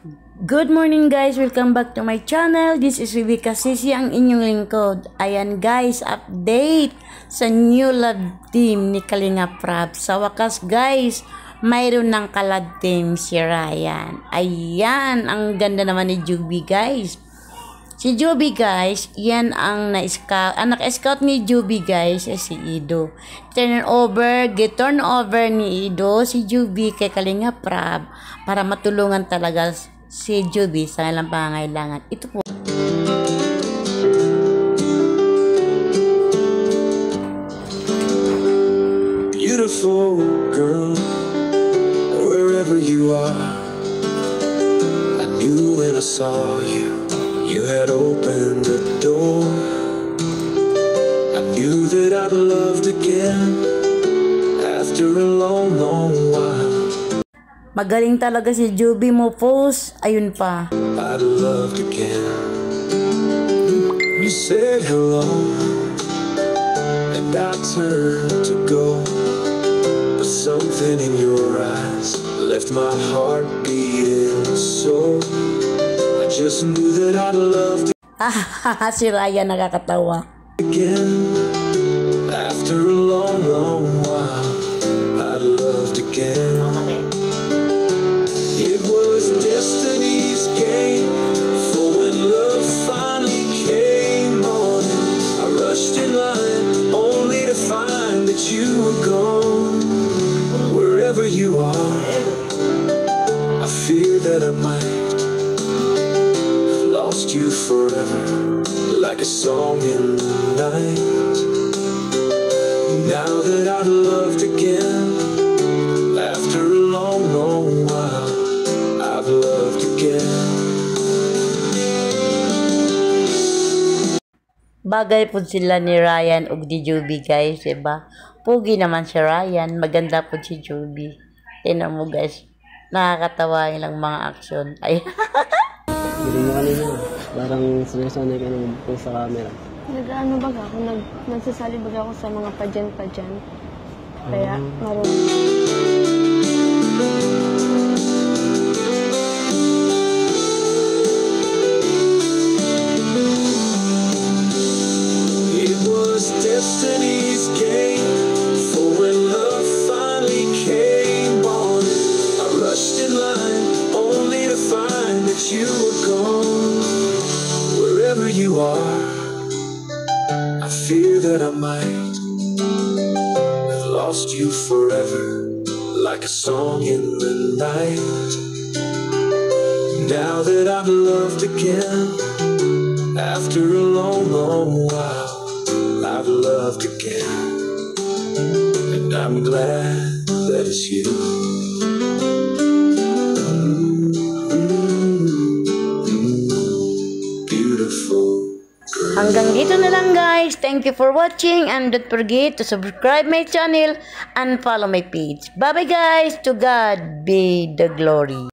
Good morning guys! Welcome back to my channel. This is Rebecca Sisi, ang inyong lingkod. Ayan guys, update sa new love team ni Kalinga Prab. Sa wakas guys, mayroon ng kalad team si Ryan. Ayan, ang ganda naman ni Juby guys. Si Juby guys, yan ang naka-scout ni Juby guys, si Ido. Turn over ni Ido si Juby kay Kalinga Prab para matulungan talaga si Juby sa kanilang pangangailangan. Ito po. Beautiful girl, wherever you are, I knew when I saw you, you had opened the door. I knew that I'd loved again after a long, long while. Magaling talaga si Juby mo post. Ayun pa. I'd loved again. You said hello, and I turned to go, but something in your eyes left my heart beating so. I just knew that I'd loved Si Ryan nakakatawa. again. After a long, long while, I'd loved again. It was destiny's game, for when love finally came on, I rushed in line only to find that you were gone. Wherever you are, I fear that I might have lost you forever, like a song in the night. Now that I've loved again, after a long, long while, I've loved again. Bagay po sila ni Ryan ug di Juby guys, diba? Pugi naman si Ryan, maganda po si Juby. Tingnan mo guys, nakakatawa yung mga action. Ay. Hindi mo kanina, parang sanay-sanay ka naman po sa camera. Nag-ano baga ako, nagsasali baga ako sa mga pageant. Kaya marunong. It was destiny's game, for when love finally came on, I rushed in line only to find that you were gone. Wherever you are, I fear that I might have lost you forever, like a song in the night. Now that I've loved again, after a long, long while, I've loved again, and I'm glad that it's you. Beautiful girl. Hanggang dito na lang guys. Thank you for watching and don't forget to subscribe my channel and follow my page. Bye bye guys. To God be the glory.